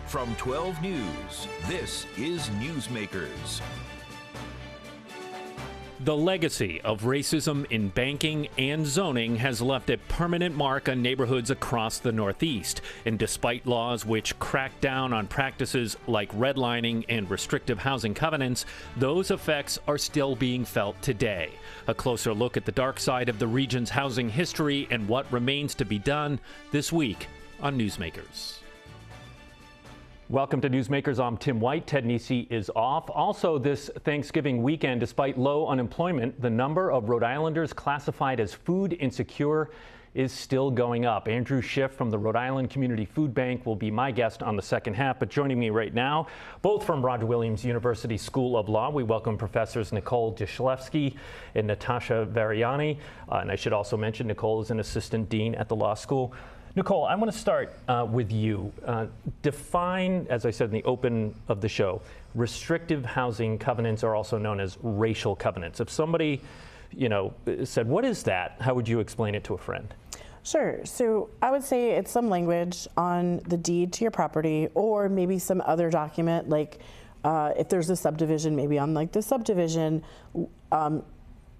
From 12 News, this is Newsmakers. The legacy of racism in banking and zoning has left a permanent mark on neighborhoods across the Northeast. And despite laws which crack down on practices like redlining and restrictive housing covenants, those effects are still being felt today. A closer look at the dark side of the region's housing history and what remains to be done this week on Newsmakers. Welcome to Newsmakers. I'm Tim White. Ted Nesi is off. Also, this Thanksgiving weekend, despite low unemployment, the number of Rhode Islanders classified as food insecure is still going up. Andrew Schiff from the Rhode Island Community Food Bank will be my guest on the second half. But joining me right now, both from Roger Williams University School of Law, we welcome Professors Nicole Dyszlewski and Natasha Varyani. And I should also mention Nicole is an assistant dean at the law school. Nicole, I want to start with you. Define, as I said in the open of the show, restrictive housing covenants are also known as racial covenants. If somebody, said, what is that? How would you explain it to a friend? Sure. So I would say it's some language on the deed to your property, or maybe some other document, like if there's a subdivision, maybe on like the subdivision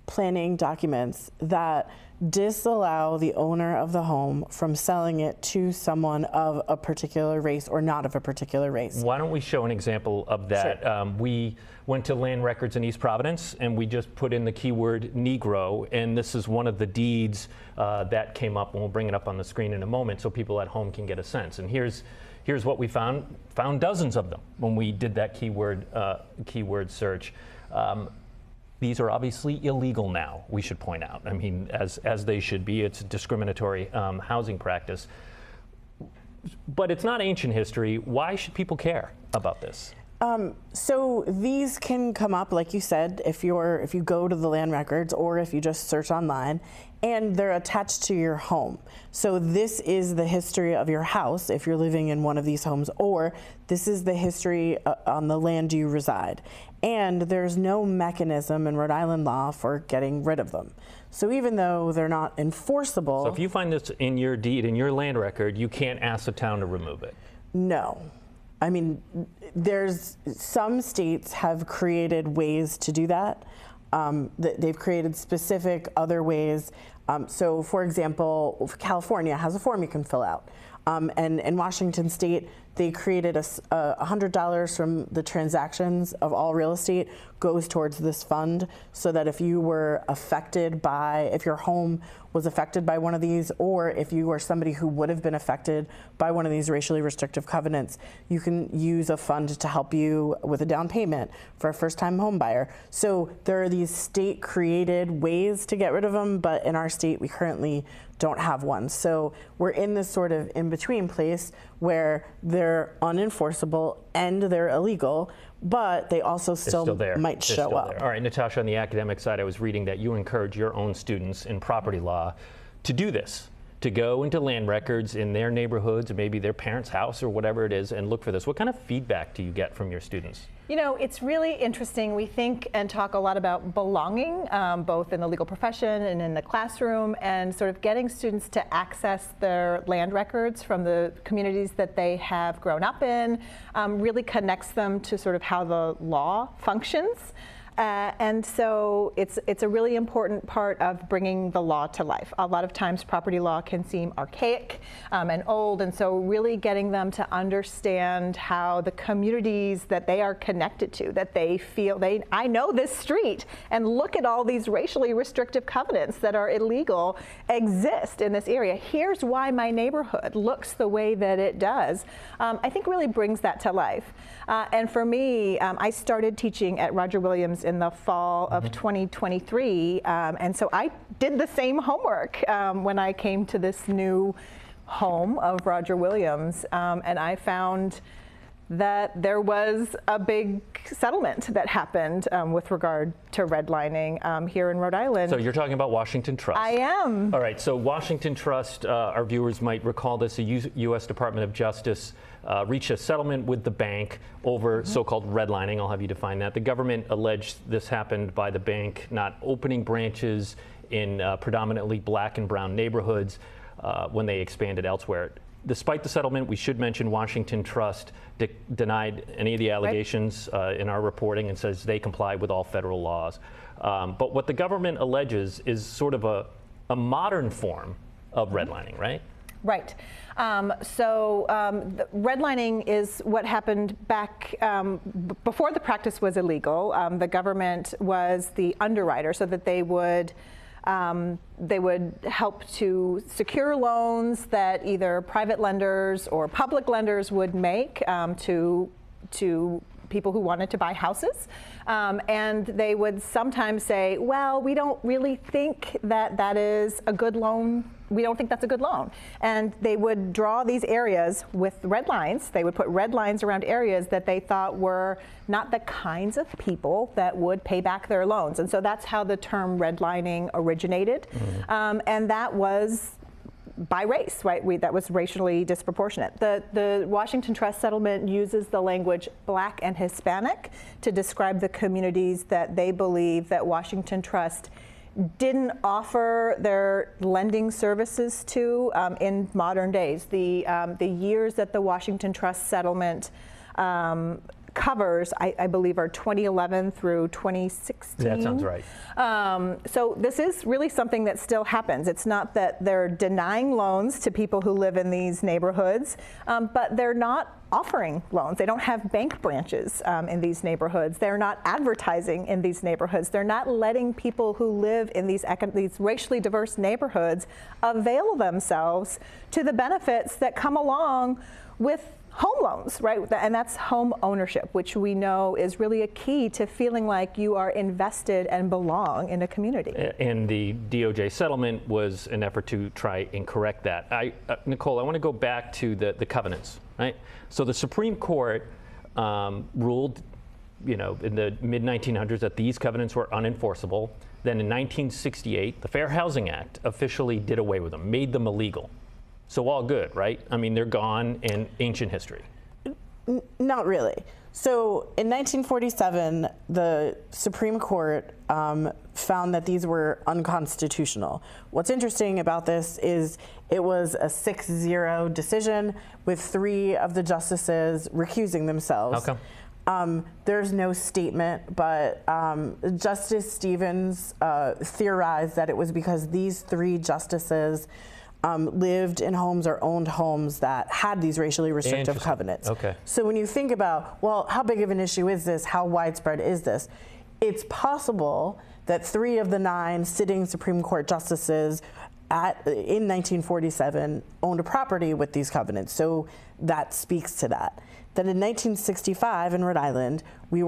planning documents that disallow the owner of the home from selling it to someone of a particular race or not of a particular race. Why don't we show an example of that? Sure. We went to land records in East Providence and we just put in the keyword Negro, and this is one of the deeds that came up, and we'll bring it up on the screen in a moment so people at home can get a sense. And here's what we found dozens of them when we did that keyword search. These are obviously illegal now, we should point out. I mean, as they should be. It's a discriminatory housing practice. But it's not ancient history. Why should people care about this? So these can come up, like you said, if you go to the land records or if you just search online, and they're attached to your home. So this is the history of your house if you're living in one of these homes, or this is the history on the land you reside. And there's no mechanism in Rhode Island law for getting rid of them. So even though they're not enforceable. So if you find this in your deed, in your land record, you can't ask the town to remove it? No. I mean, there's some states have created ways to do that. They've created specific other ways. So for example, California has a form you can fill out. And in Washington State, they created $100 from the transactions of all real estate goes towards this fund, so that if you were affected by, if your home was affected by one of these, or if you were somebody who would have been affected by one of these racially restrictive covenants, you can use a fund to help you with a down payment for a first-time home buyer. So there are these state-created ways to get rid of them, but in our state, we currently don't have one. So we're in this sort of in-between place where they're unenforceable and they're illegal, but they also still might show up. All right, Natasha, on the academic side, I was reading that you encourage your own students in property law to do this, to go into land records in their neighborhoods, or maybe their parents' house or whatever it is, and look for this. What kind of feedback do you get from your students? You know, it's really interesting. We think and talk a lot about belonging, both in the legal profession and in the classroom, and sort of getting students to access their land records from the communities that they have grown up in, really connects them to sort of how the law functions. And so it's a really important part of bringing the law to life. A lot of times property law can seem archaic and old, and so really getting them to understand how the communities that they are connected to, that they feel, I know this street, and look at all these racially restrictive covenants that are illegal exist in this area. Here's why my neighborhood looks the way that it does. I think really brings that to life. And for me, I started teaching at Roger Williams in the fall of 2023, and so I did the same homework when I came to this new home of Roger Williams, and I found that there was a big settlement that happened with regard to redlining here in Rhode Island. So you're talking about Washington Trust. I am. All right, so Washington Trust, our viewers might recall this, the U.S. Department of Justice reached a settlement with the bank over so-called redlining. I'll have you define that. The government alleged this happened by the bank not opening branches in predominantly black and brown neighborhoods when they expanded elsewhere. despite the settlement, we should mention Washington Trust denied any of the allegations in our reporting and says they comply with all federal laws. But what the government alleges is sort of a modern form of redlining, right? Right. The redlining is what happened back before the practice was illegal. The government was the underwriter, so that they would help to secure loans that either private lenders or public lenders would make to people who wanted to buy houses. And they would sometimes say, well, we don't really think that that is a good loan. We don't think that's a good loan. And they would draw these areas with red lines. They would put red lines around areas that they thought were not the kinds of people that would pay back their loans. And so that's how the term redlining originated. Mm-hmm. And that was by race, right? That was racially disproportionate. The Washington Trust settlement uses the language Black and Hispanic to describe the communities that they believe that Washington Trust didn't offer their lending services to in modern days. The years that the Washington Trust settlement covers, I believe, are 2011 through 2016. That sounds right. So this is really something that still happens. It's not that they're denying loans to people who live in these neighborhoods, but they're not offering loans. They don't have bank branches in these neighborhoods. They're not advertising in these neighborhoods. They're not letting people who live in these racially diverse neighborhoods avail themselves to the benefits that come along with home loans, right? And that's home ownership, which we know is really a key to feeling like you are invested and belong in a community. And the DOJ settlement was an effort to try and correct that. Nicole, I want to go back to the covenants, right? So the Supreme Court ruled, in the mid-1900s that these covenants were unenforceable. Then in 1968, the Fair Housing Act officially did away with them, made them illegal. So all good, right? I mean, they're gone in ancient history. Not really. So in 1947, the Supreme Court found that these were unconstitutional. What's interesting about this is it was a 6-0 decision with 3 of the justices recusing themselves. How come? There's no statement, but Justice Stevens theorized that it was because these 3 justices lived in homes or owned homes that had these racially restrictive covenants. Okay. So when you think about, well, how big of an issue is this? How widespread is this? It's possible that 3 of the 9 sitting Supreme Court justices in 1947 owned a property with these covenants. So that speaks to that. Then in 1965 in Rhode Island, we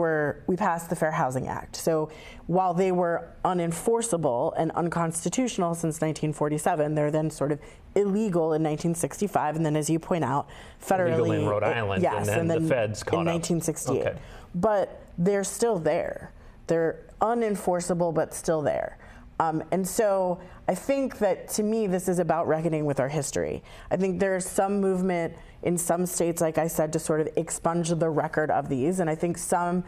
passed the Fair Housing Act. So while they were unenforceable and unconstitutional since 1947, they're then sort of illegal in 1965, and then, as you point out, federally illegal in Rhode Island, yes, and then the feds caught in 1968. Okay. But they're still there. They're unenforceable, but still there. And so I think that, to me, this is about reckoning with our history. I think there's some movement in some states, like I said, to sort of expunge the record of these. And I think some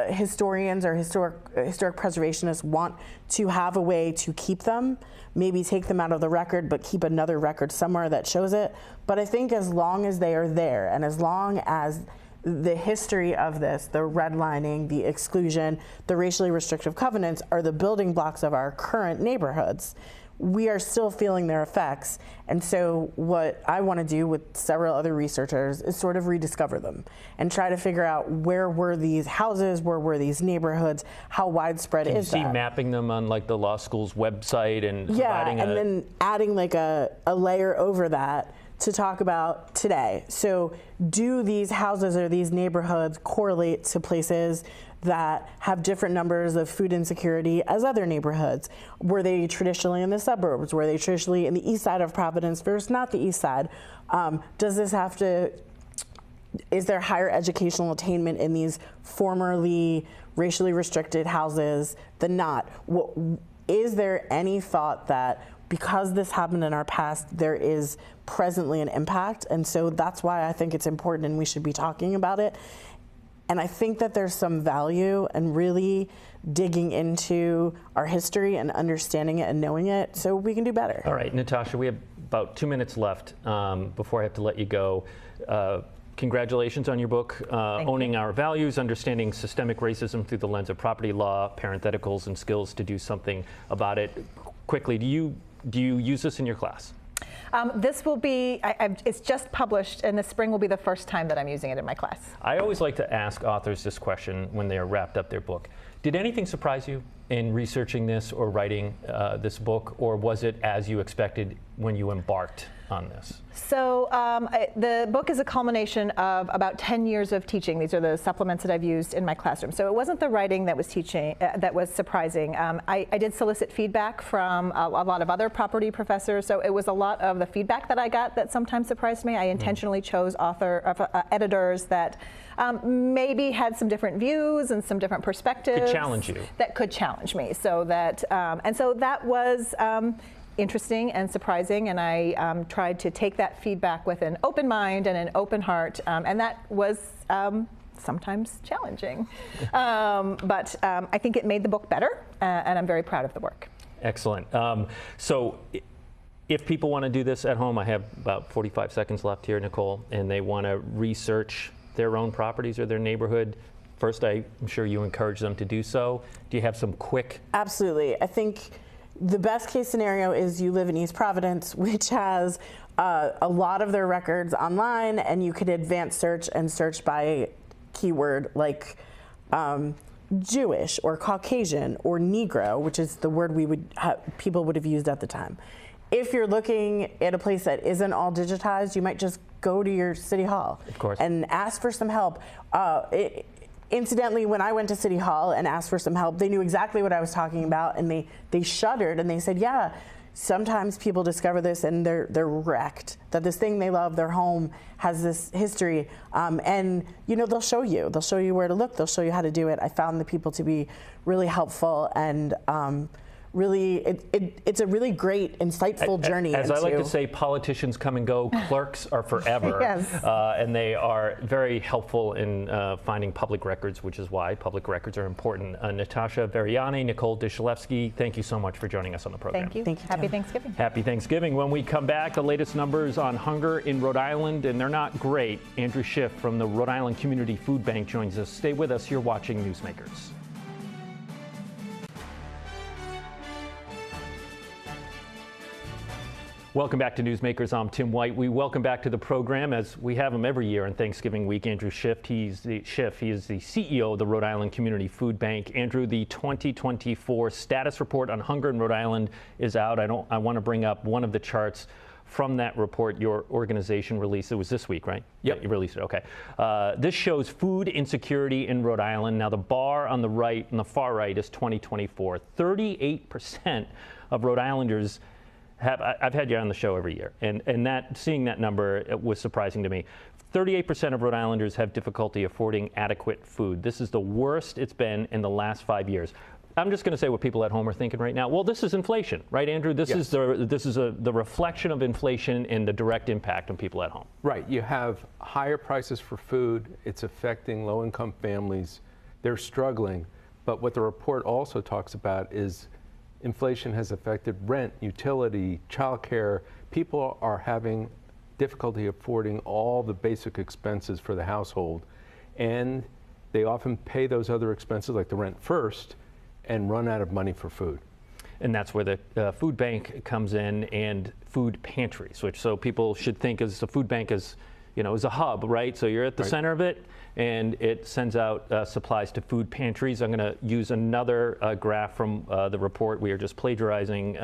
historians or historic preservationists want to have a way to keep them, maybe take them out of the record, but keep another record somewhere that shows it. But I think as long as they are there, and as long as the history of this, the redlining, the exclusion, the racially restrictive covenants are the building blocks of our current neighborhoods, we are still feeling their effects. And so what I want to do with several other researchers is sort of rediscover them and try to figure out, where were these houses, where were these neighborhoods, how widespread is that? Can you see mapping them on like the law school's website and providing and then adding like a layer over that to talk about today. So do these houses or these neighborhoods correlate to places that have different numbers of food insecurity as other neighborhoods? Were they traditionally in the suburbs? Were they traditionally in the east side of Providence versus not the east side? Is there higher educational attainment in these formerly racially restricted houses than not? Is there any thought that because this happened in our past, there is presently an impact? And so that's why I think it's important and we should be talking about it. And I think that there's some value in really digging into our history and understanding it and knowing it so we can do better. All right, Natasha, we have about 2 minutes left before I have to let you go. Congratulations on your book, Owning Our Values, Understanding Systemic Racism Through the Lens of Property Law, Parentheticals and Skills to Do Something About It. Quickly, do you use this in your class? This will be, it's just published, and the spring will be the first time that I'm using it in my class. I always like to ask authors this question when they are wrapped up their book. Did anything surprise you in researching this or writing this book, or was it as you expected when you embarked on this? So the book is a culmination of about 10 years of teaching. These are the supplements that I've used in my classroom. So it wasn't the writing that was teaching that was surprising. I did solicit feedback from a lot of other property professors. So it was a lot of the feedback that I got that sometimes surprised me. I intentionally chose editors that maybe had some different views and some different perspectives. Could challenge you. That could challenge me. So that and so that was interesting and surprising, and I tried to take that feedback with an open mind and an open heart, and that was sometimes challenging. But I think it made the book better, and I'm very proud of the work. Excellent. So if people want to do this at home, I have about 45 seconds left here, Nicole, and they want to research their own properties or their neighborhood. First, I'm sure you encourage them to do so. Do you have some quick? Absolutely. I think the best case scenario is you live in East Providence, which has a lot of their records online, and you could advanced search and search by keyword like Jewish or Caucasian or Negro, which is the word people would have used at the time. If you're looking at a place that isn't all digitized, you might just go to your city hall, of course, and ask for some help. Incidentally, when I went to City Hall and asked for some help, they knew exactly what I was talking about, and they shuddered and they said, yeah, sometimes people discover this and they're wrecked, that this thing they love, their home, has this history, and they'll show you where to look, they'll show you how to do it. I found the people to be really helpful, and really, it's a really great, insightful journey. As I like to say, politicians come and go, clerks are forever. Yes. And they are very helpful in finding public records, which is why public records are important. Natasha, Varyani, Nicole, Dyszlewski, thank you so much for joining us on the program. Thank you. Thank you. Happy Thanksgiving. Happy Thanksgiving. When we come back, the latest numbers on hunger in Rhode Island, and they're not great. Andrew Schiff from the Rhode Island Community Food Bank joins us. Stay with us. You're watching Newsmakers. Welcome back to Newsmakers. I'm Tim White. We welcome back to the program, as we have him every year on Thanksgiving week, Andrew Schiff. He is the CEO of the Rhode Island Community Food Bank. Andrew, the 2024 status report on hunger in Rhode Island is out. I want to bring up one of the charts from that report your organization released. It was this week, right? Yep. You released it, okay. This shows food insecurity in Rhode Island. Now the bar on the right, on the far right, is 2024. 38% of Rhode Islanders I've had you on the show every year, and seeing that number, it was surprising to me. 38% of Rhode Islanders have difficulty affording adequate food. This is the worst it's been in the last 5 years. I'm just going to say what people at home are thinking right now. Well, this is inflation, right, Andrew? This Yes. is the reflection of inflation and the direct impact on people at home. Right. You have higher prices for food. It's affecting low-income families. They're struggling. But what the report also talks about is inflation has affected rent, utility, childcare. People are having difficulty affording all the basic expenses for the household, and they often pay those other expenses like the rent first and run out of money for food. And that's where the food bank comes in, and food pantries, which so people should think as the food bank is a hub, right? So you're at the center of it, and it sends out supplies to food pantries. I'm going to use another graph from the report. We are just plagiarizing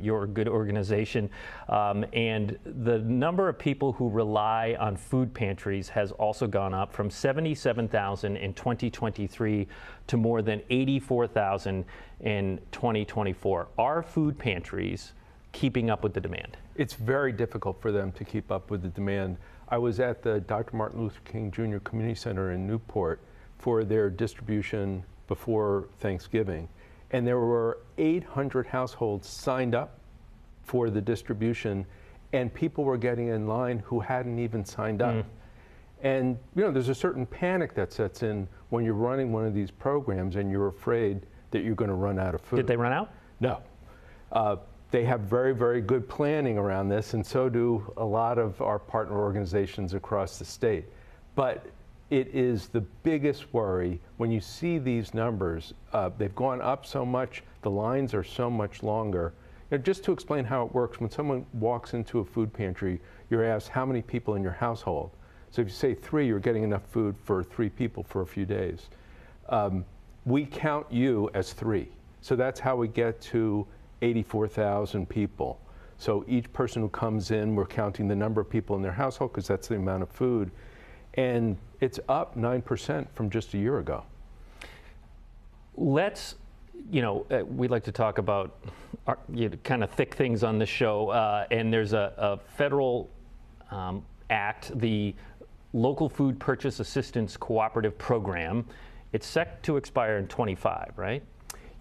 your good organization. And the number of people who rely on food pantries has also gone up from 77,000 in 2023 to more than 84,000 in 2024. Are food pantries keeping up with the demand? It's very difficult for them to keep up with the demand. I was at the Dr. Martin Luther King Jr. Community Center in Newport for their distribution before Thanksgiving, and there were 800 households signed up for the distribution, and people were getting in line who hadn't even signed up. And there's a certain panic that sets in when you're running one of these programs and you're afraid that you're going to run out of food. Did they run out? No. They have very, very good planning around this, and so do a lot of our partner organizations across the state. But it is the biggest worry when you see these numbers. They've gone up so much, the lines are so much longer. Just to explain how it works, when someone walks into a food pantry, you're asked how many people in your household. So if you say 3, you're getting enough food for 3 people for a few days. We count you as 3. So that's how we get to 84,000 people. So each person who comes in, we're counting the number of people in their household because that's the amount of food. And it's up 9% from just a year ago. Let's, we'd like to talk about kind of thick things on the show. And there's a federal act, the Local Food Purchase Assistance Cooperative Program. It's set to expire in 25, right?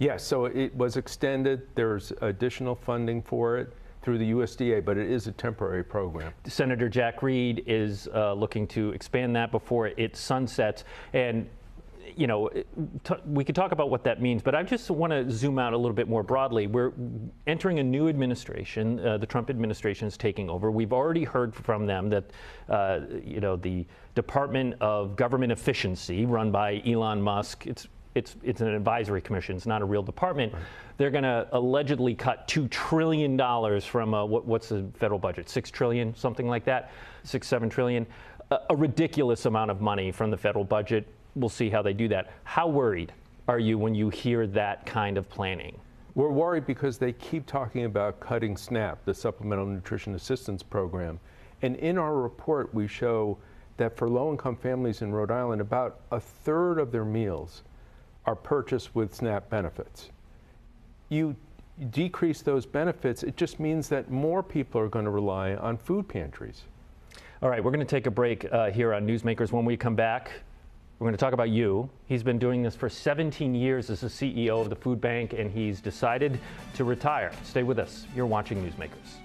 Yes, so it was extended. There's additional funding for it through the USDA, but it is a temporary program. Senator Jack Reed is looking to expand that before it sunsets. And, we could talk about what that means, but I just want to zoom out a little bit more broadly. We're entering a new administration. The Trump administration is taking over. We've already heard from them that, the Department of Government Efficiency, run by Elon Musk, it's an advisory commission. It's not a real department. Right. They're going to allegedly cut $2 trillion from what's the federal budget? $6 trillion, something like that, $7 trillion. A ridiculous amount of money from the federal budget. We'll see how they do that. How worried are you when you hear that kind of planning? We're worried because they keep talking about cutting SNAP, the Supplemental Nutrition Assistance Program. And in our report, we show that for low-income families in Rhode Island, about a third of their meals are purchased with SNAP benefits. You decrease those benefits, it just means that more people are going to rely on food pantries. All right, we're going to take a break here on Newsmakers. When we come back, we're going to talk about you. He's been doing this for 17 years as the CEO of the food bank, and he's decided to retire. Stay with us. You're watching Newsmakers.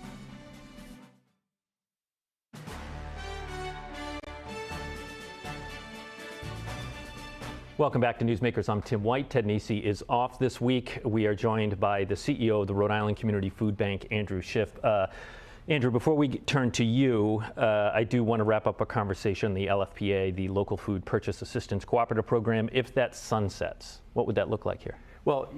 Welcome back to Newsmakers. I'm Tim White. Ted Nesi is off this week. We are joined by the CEO of the Rhode Island Community Food Bank, Andrew Schiff. Andrew, before we turn to you, I do want to wrap up a conversation on the LFPA, the Local Food Purchase Assistance Cooperative Program. If that sunsets, what would that look like here? Well,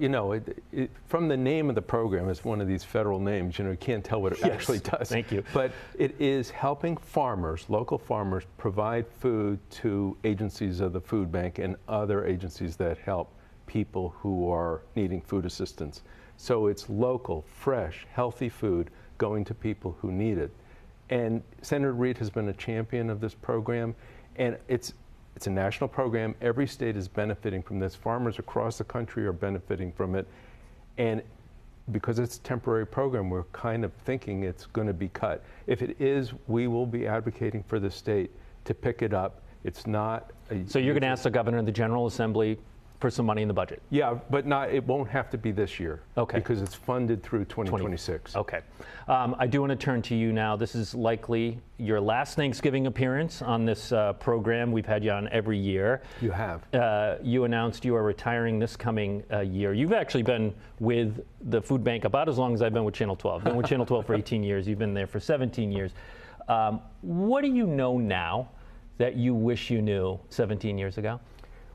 from the name of the program, it's one of these federal names, you can't tell what it actually does. Thank you. But it is helping farmers, local farmers, provide food to agencies of the food bank and other agencies that help people who are needing food assistance. So it's local, fresh, healthy food going to people who need it. And Senator Reed has been a champion of this program, and it's a national program. Every state is benefiting from this. Farmers across the country are benefiting from it. And because it's a temporary program, we're kind of thinking it's going to be cut. If it is, we will be advocating for the state to pick it up. It's not a... So you're going to ask the governor and the General Assembly for some money in the budget? Yeah, but it won't have to be this year. Okay. Because it's funded through 2026. Okay. I do want to turn to you now. This is likely your last Thanksgiving appearance on this program. We've had you on every year. You have. You announced you are retiring this coming year. You've actually been with the food bank about as long as I've been with Channel 12. I've been with Channel 12 for 18 years. You've been there for 17 years. What do you know now that you wish you knew 17 years ago?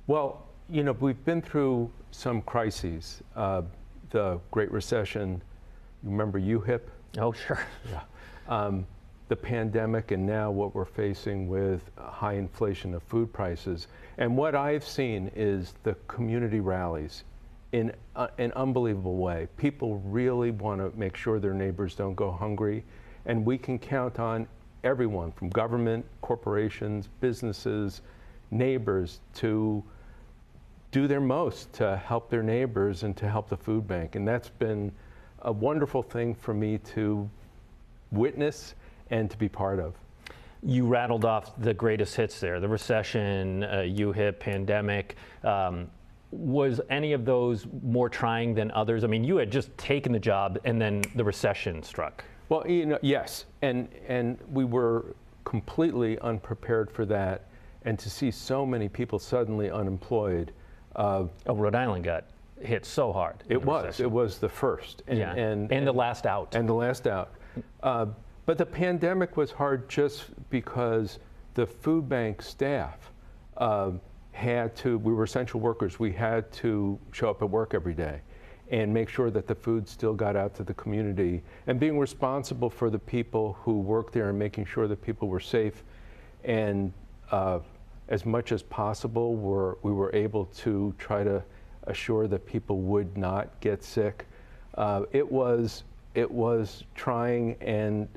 Well, we've been through some crises. The Great Recession, you remember UHIP? Oh, sure. Yeah. The pandemic, and now what we're facing with high inflation of food prices. And what I've seen is the community rallies in an unbelievable way. People really want to make sure their neighbors don't go hungry, and we can count on everyone from government, corporations, businesses, neighbors to do their most to help their neighbors and to help the food bank. And that's been a wonderful thing for me to witness and to be part of. You rattled off the greatest hits there, the recession, UHIP, pandemic. Was any of those more trying than others? I mean, you had just taken the job and then the recession struck. Well, yes, and we were completely unprepared for that. and to see so many people suddenly unemployed. Rhode Island got hit so hard. It was the first. And the last out. And the last out. But the pandemic was hard just because the food bank staff we were essential workers, we had to show up at work every day and make sure that the food still got out to the community, and being responsible for the people who worked there and making sure that people were safe. And as much as possible, we were able to try to assure that people would not get sick. It was trying, and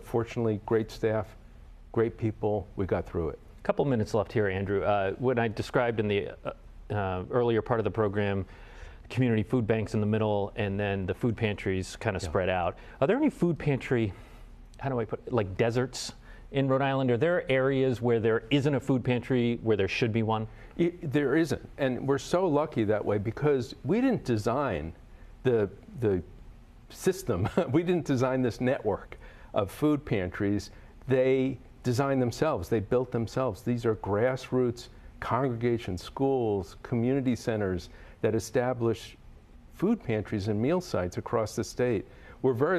fortunately, great staff, great people. We got through it. A couple minutes left here, Andrew. When I described in the earlier part of the program, community food banks in the middle, and then the food pantries kind of spread out. Are there any food pantry, how do I put it, like deserts in Rhode Island? Are there areas where there isn't a food pantry where there should be one? There isn't, and we're so lucky that way because we didn't design the system. We didn't design this network of food pantries. They designed themselves. They built themselves. These are grassroots congregations, schools, community centers that establish food pantries and meal sites across the state. We're very